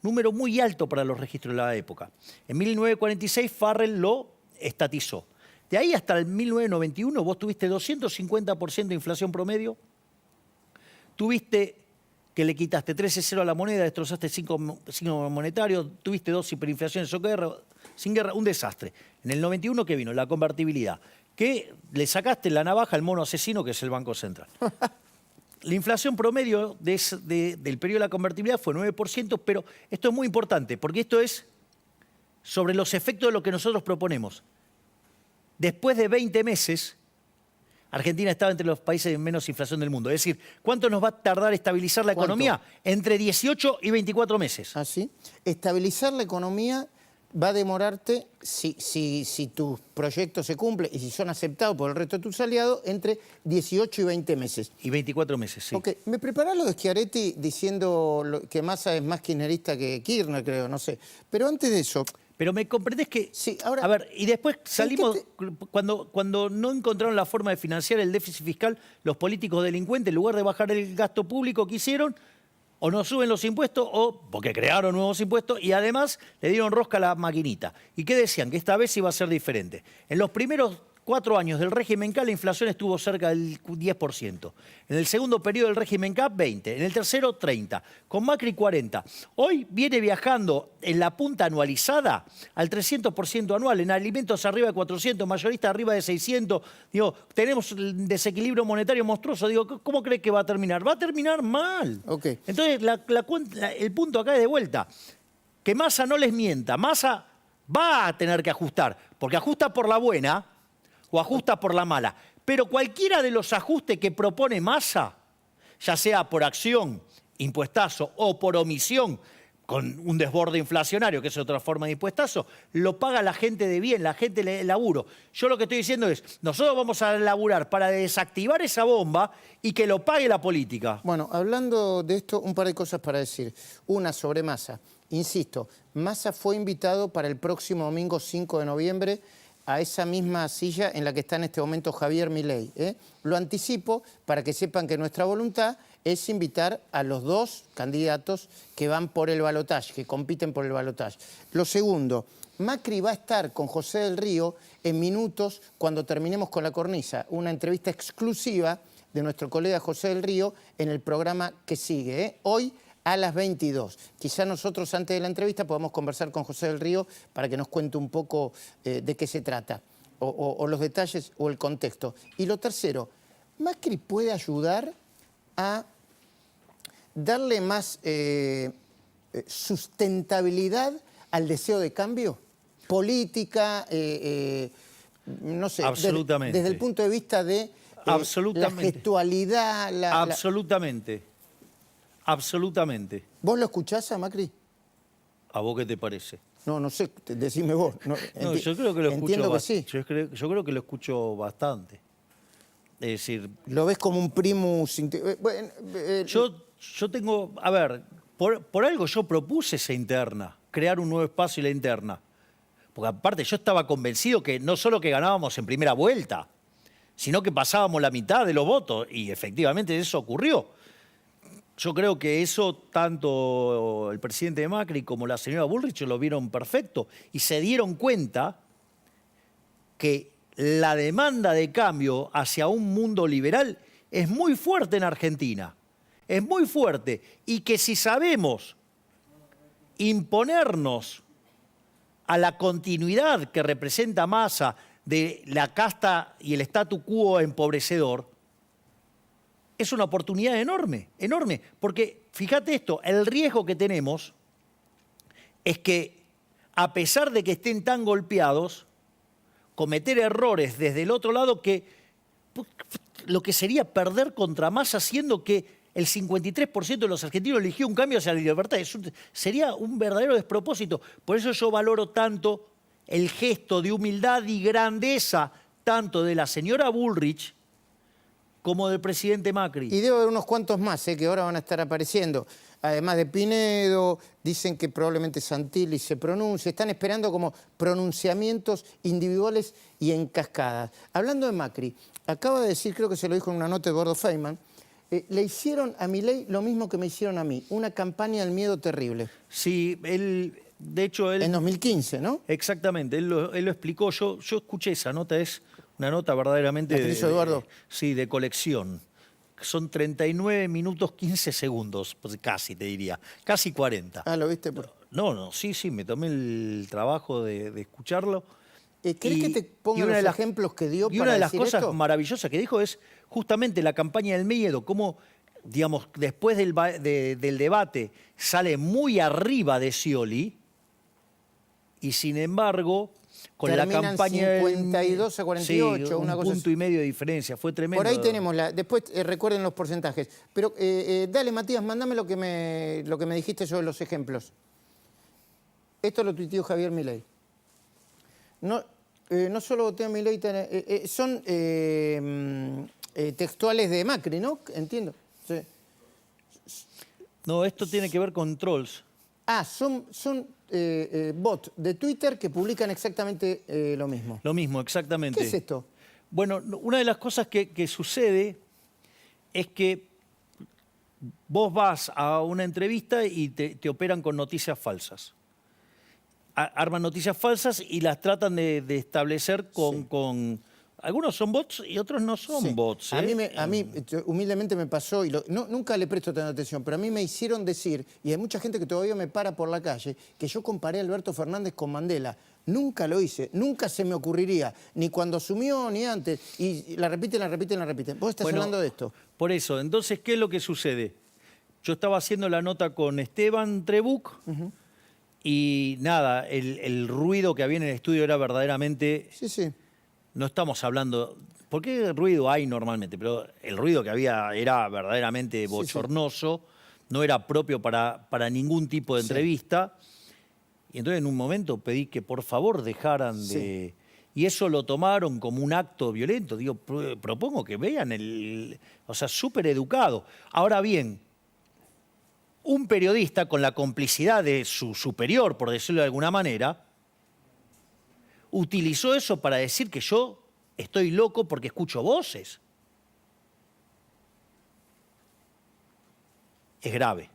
Número muy alto para los registros de la época. En 1946 Farrell lo estatizó. De ahí hasta el 1991 vos tuviste 250% de inflación promedio, tuviste que le quitaste 13-0 a la moneda, destrozaste 5 monetarios, tuviste 2 hiperinflaciones sin guerra, un desastre. En el 91, ¿qué vino? La convertibilidad. Que le sacaste la navaja al mono asesino que es el Banco Central. La inflación promedio del periodo de la convertibilidad fue 9%, pero esto es muy importante, porque esto es sobre los efectos de lo que nosotros proponemos. Después de 20 meses, Argentina estaba entre los países de menos inflación del mundo. Es decir, ¿cuánto nos va a tardar estabilizar la economía? Entre 18 y 24 meses. ¿Ah, sí? Estabilizar la economía va a demorarte, si tus proyectos se cumplen y si son aceptados por el resto de tus aliados, entre 18 y 20 meses. Y 24 meses, sí. Ok, me preparás lo de Schiaretti diciendo que Massa es más kirchnerista que Kirchner, creo, no sé. Pero antes de eso... Pero me comprendés que... Sí, ahora... A ver, y después salimos... Cuando no encontraron la forma de financiar el déficit fiscal, los políticos delincuentes, en lugar de bajar el gasto público que hicieron, o no suben los impuestos, o porque crearon nuevos impuestos, y además le dieron rosca a la maquinita. ¿Y qué decían? Que esta vez iba a ser diferente. En los primeros 4 años del régimen K, la inflación estuvo cerca del 10%. En el segundo periodo del régimen K, 20%. En el tercero, 30%. Con Macri, 40%. Hoy viene viajando en la punta anualizada al 300% anual. En alimentos arriba de 400, mayoristas arriba de 600. Digo, tenemos un desequilibrio monetario monstruoso. Digo, ¿cómo cree que va a terminar? Va a terminar mal. Okay. Entonces, el punto acá es de vuelta. Que Massa no les mienta. Massa va a tener que ajustar. Porque ajusta por la buena o ajusta por la mala. Pero cualquiera de los ajustes que propone Massa, ya sea por acción, impuestazo, o por omisión, con un desborde inflacionario, que es otra forma de impuestazo, lo paga la gente de bien, la gente de laburo. Yo lo que estoy diciendo es, nosotros vamos a laburar para desactivar esa bomba y que lo pague la política. Bueno, hablando de esto, un par de cosas para decir. Una sobre Massa. Insisto, Massa fue invitado para el próximo domingo 5 de noviembre a esa misma silla en la que está en este momento Javier Milei. Lo anticipo para que sepan que nuestra voluntad es invitar a los 2 candidatos que van por el balotaje, que compiten por el balotaje. Lo segundo, Macri va a estar con José del Río en minutos cuando terminemos con la cornisa. Una entrevista exclusiva de nuestro colega José del Río en el programa que sigue. Hoy a las 22. Quizá nosotros antes de la entrevista podamos conversar con José del Río para que nos cuente un poco de qué se trata, o los detalles o el contexto. Y lo tercero, ¿Macri puede ayudar a darle más sustentabilidad al deseo de cambio? Política, no sé, absolutamente. Desde el punto de vista de la gestualidad. Absolutamente. Absolutamente. ¿Vos lo escuchás a Macri? ¿A vos qué te parece? No sé, decime vos. No, yo creo que lo escucho sí. Yo creo que lo escucho bastante. Es decir... ¿Lo ves como un primus? Yo tengo... A ver, por algo yo propuse esa interna, crear un nuevo espacio y la interna. Porque aparte yo estaba convencido que no solo que ganábamos en primera vuelta, sino que pasábamos la mitad de los votos. Y efectivamente eso ocurrió. Yo creo que eso tanto el presidente Macri como la señora Bullrich lo vieron perfecto y se dieron cuenta que la demanda de cambio hacia un mundo liberal es muy fuerte en Argentina, es muy fuerte, y que si sabemos imponernos a la continuidad que representa Massa de la casta y el statu quo empobrecedor, es una oportunidad enorme, enorme, porque fíjate esto, el riesgo que tenemos es que a pesar de que estén tan golpeados, cometer errores desde el otro lado que lo que sería perder contra Massa, siendo que el 53% de los argentinos eligió un cambio hacia la libertad. Sería un verdadero despropósito. Por eso yo valoro tanto el gesto de humildad y grandeza tanto de la señora Bullrich como del presidente Macri. Y debe haber unos cuantos más que ahora van a estar apareciendo. Además de Pinedo, dicen que probablemente Santilli se pronuncie. Están esperando como pronunciamientos individuales y en cascadas. Hablando de Macri, acaba de decir, creo que se lo dijo en una nota de Eduardo Feynman, le hicieron a Milei lo mismo que me hicieron a mí, una campaña del miedo terrible. Sí, él, de hecho... En 2015, ¿no? Exactamente, él lo explicó. Yo escuché esa nota, es una nota verdaderamente... ¿La que hizo Eduardo? Sí, de colección. Son 39 minutos 15 segundos, pues casi te diría, casi 40. Ah, ¿lo viste? No, sí, me tomé el trabajo de escucharlo. ¿Querés que te ponga los ejemplos que dio para decir esto? Y una de las cosas maravillosas que dijo es justamente la campaña del miedo, cómo, digamos, después del debate sale muy arriba de Scioli y sin embargo... Con terminan la campaña 52 a 48, sí, una cosa un punto y medio de diferencia, fue tremendo. Por ahí tenemos después recuerden los porcentajes. Pero dale, Matías, mándame lo que me dijiste sobre los ejemplos. Esto lo tuiteó Javier Milei. No solo voté a Milei, son textuales de Macri, ¿no? Entiendo. Sí. No, esto tiene que ver con trolls. Ah, son bots de Twitter que publican exactamente lo mismo. Lo mismo, exactamente. ¿Qué es esto? Bueno, una de las cosas que sucede es que vos vas a una entrevista y te operan con noticias falsas. Arman noticias falsas y las tratan de establecer con... Algunos son bots y otros no son bots. A mí humildemente me pasó, y nunca le presto tanta atención, pero a mí me hicieron decir, y hay mucha gente que todavía me para por la calle, que yo comparé a Alberto Fernández con Mandela. Nunca lo hice, nunca se me ocurriría, ni cuando asumió, ni antes. Y la repiten. Vos estás hablando de esto. Por eso, entonces, ¿qué es lo que sucede? Yo estaba haciendo la nota con Esteban Trebuch y nada, el ruido que había en el estudio era verdaderamente... Sí. No estamos hablando... Porque ruido hay normalmente, pero el ruido que había era verdaderamente bochornoso, no era propio para ningún tipo de entrevista. Y entonces en un momento pedí que por favor dejaran de... Y eso lo tomaron como un acto violento. Digo, propongo que vean o sea, súper educado. Ahora bien, un periodista con la complicidad de su superior, por decirlo de alguna manera, utilizó eso para decir que yo estoy loco porque escucho voces. Es grave.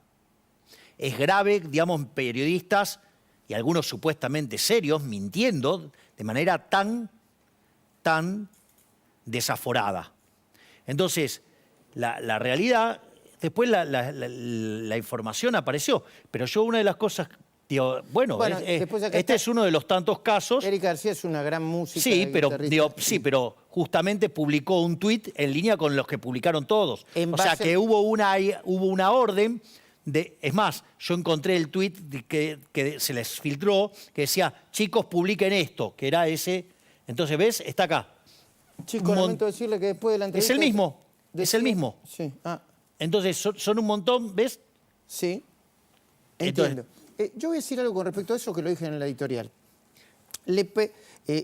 Es grave, digamos, periodistas y algunos supuestamente serios mintiendo de manera tan desaforada. Entonces, la realidad, después la información apareció, pero yo una de las cosas... Digo, bueno este es uno de los tantos casos. Eric García es una gran música. Pero justamente publicó un tuit en línea con los que publicaron todos. O sea que hubo una orden de... Es más, yo encontré el tuit que se les filtró que decía, chicos, publiquen esto, que era ese. Entonces, ¿ves? Está acá. Chicos, lamento decirle que después de la entrevista... Es el mismo. Sí. Entonces, son un montón, ¿ves? Sí. Entiendo. Yo voy a decir algo con respecto a eso que lo dije en la editorial.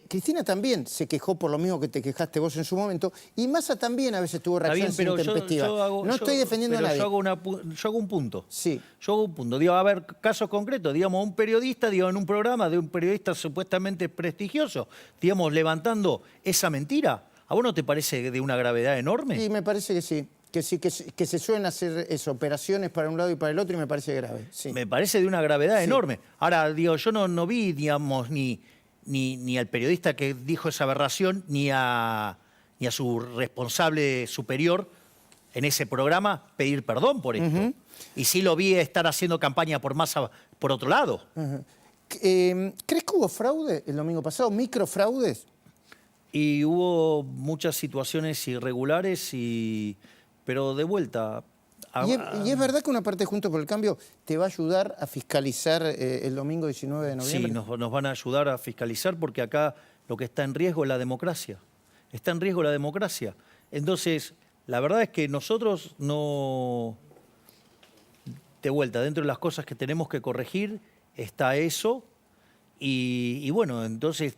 Cristina también se quejó por lo mismo que te quejaste vos en su momento, y Massa también a veces tuvo reacciones intempestivas. No estoy defendiendo a nadie. Yo hago un punto. Sí. Yo hago un punto. Digo, a ver, casos concretos. Digamos, un periodista, en un programa de un periodista supuestamente prestigioso, digamos, levantando esa mentira. ¿A vos no te parece de una gravedad enorme? Sí, me parece que sí. Que se suelen hacer operaciones para un lado y para el otro y me parece grave. Sí. Me parece de una gravedad enorme. Ahora, digo, yo no vi, digamos, ni al periodista que dijo esa aberración, ni a su responsable superior en ese programa pedir perdón por esto. Y sí lo vi estar haciendo campaña por Massa por otro lado. ¿Crees que hubo fraude el domingo pasado? ¿Microfraudes? Y hubo muchas situaciones irregulares pero de vuelta... ¿Y es verdad que una parte de Juntos por el Cambio te va a ayudar a fiscalizar el domingo 19 de noviembre? Sí, nos van a ayudar a fiscalizar porque acá lo que está en riesgo es la democracia. Está en riesgo la democracia. Entonces, la verdad es que nosotros no... De vuelta, dentro de las cosas que tenemos que corregir está eso. Y bueno, entonces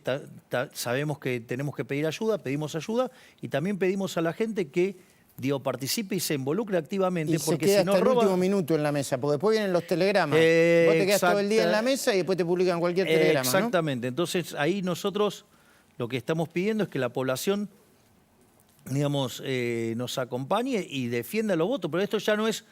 sabemos que tenemos que pedir ayuda, pedimos ayuda y también pedimos a la gente que participe y se involucre activamente, Y se porque queda si no hasta el roba... último minuto en la mesa, porque después vienen los telegramas. Vos te quedás todo el día en la mesa y después te publican cualquier telegrama, ¿no? Exactamente. Entonces, ahí nosotros lo que estamos pidiendo es que la población, digamos, nos acompañe y defienda los votos. Pero esto ya no es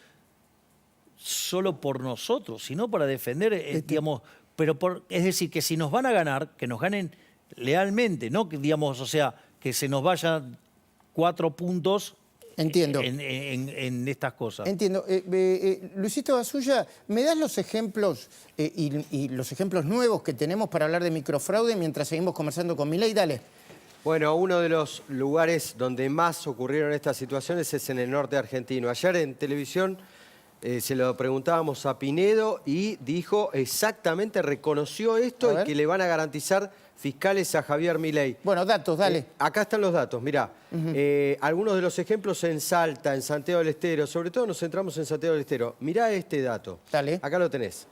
solo por nosotros, sino para defender, digamos... Pero es decir, que si nos van a ganar, que nos ganen lealmente, no que, digamos, o sea, que se nos vayan 4 puntos... Entiendo. En estas cosas. Entiendo. Luisito Basulla, ¿me das los ejemplos y los ejemplos nuevos que tenemos para hablar de microfraude mientras seguimos conversando con Milei? Dale. Bueno, uno de los lugares donde más ocurrieron estas situaciones es en el norte argentino. Ayer en televisión se lo preguntábamos a Pinedo y dijo exactamente, reconoció esto y que le van a garantizar fiscales a Javier Milei. Bueno, datos, dale. Acá están los datos, mirá. Algunos de los ejemplos en Salta, en Santiago del Estero, sobre todo nos centramos en Santiago del Estero. Mirá este dato. Dale. Acá lo tenés.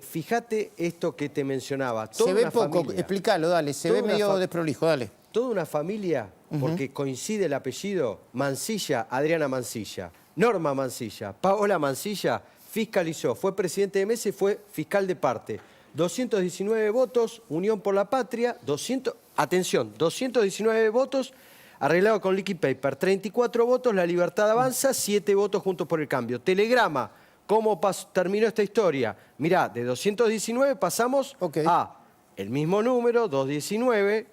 Fíjate esto que te mencionaba. Se ve poco, explícalo, dale. Se ve medio desprolijo, dale. Toda una familia, porque coincide el apellido, Mansilla, Adriana Mansilla, Norma Mansilla, Paola Mansilla, fiscalizó, fue presidente de mesa y fue fiscal de parte. 219 votos, Unión por la Patria, 219 votos, arreglado con Liquid Paper, 34 votos, La Libertad Avanza, 7 votos Juntos por el Cambio. Telegrama, ¿cómo terminó esta historia? Mirá, de 219 pasamos a el mismo número, 219,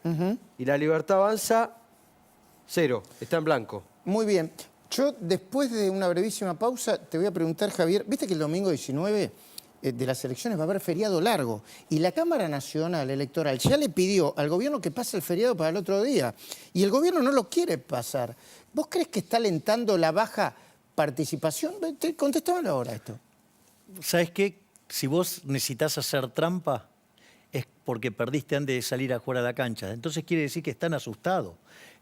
y La Libertad Avanza, 0, está en blanco. Muy bien. Yo, después de una brevísima pausa, te voy a preguntar, Javier, ¿viste que el domingo 19... de las elecciones va a haber feriado largo y la Cámara Nacional Electoral ya le pidió al gobierno que pase el feriado para el otro día y el gobierno no lo quiere pasar? ¿Vos crees que está alentando la baja participación? Contestámelo ahora esto. ¿Sabes qué? Si vos necesitas hacer trampa es porque perdiste antes de salir a jugar a la cancha. Entonces quiere decir que están asustados.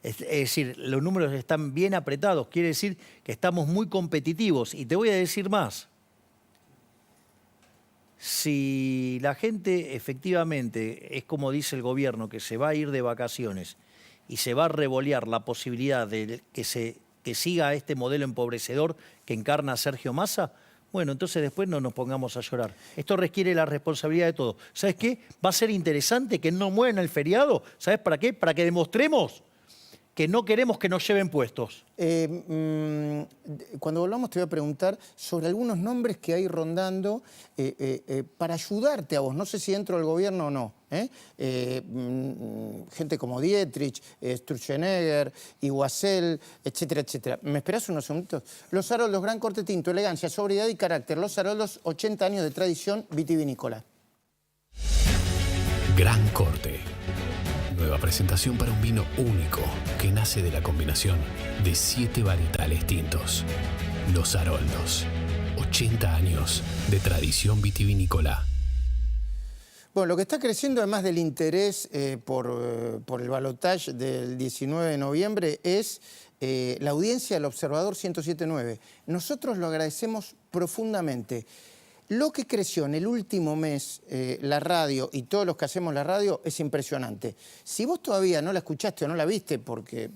Es decir, los números están bien apretados. Quiere decir que estamos muy competitivos. Y te voy a decir más. Si la gente efectivamente es como dice el gobierno, que se va a ir de vacaciones y se va a revolear la posibilidad de que siga este modelo empobrecedor que encarna Sergio Massa, bueno, entonces después no nos pongamos a llorar. Esto requiere la responsabilidad de todos. ¿Sabes qué? Va a ser interesante que no muevan el feriado. ¿Sabes para qué? Para que demostremos que no queremos que nos lleven puestos. Cuando volvamos te voy a preguntar sobre algunos nombres que hay rondando para ayudarte a vos. No sé si dentro del gobierno o no. Gente como Dietrich, Sturzenegger, Iguacel, etcétera, etcétera. ¿Me esperás unos segunditos? Los Haroldos, gran corte tinto, elegancia, sobriedad y carácter. Los Haroldos, 80 años de tradición vitivinícola. Gran Corte. Nueva presentación para un vino único que nace de la combinación de 7 varietales tintos. Los Haroldos. 80 años de tradición vitivinícola. Bueno, lo que está creciendo, además del interés por el balotaje del 19 de noviembre, es la audiencia del Observador 107.9. Nosotros lo agradecemos profundamente. Lo que creció en el último mes la radio y todos los que hacemos la radio es impresionante. Si vos todavía no la escuchaste o no la viste porque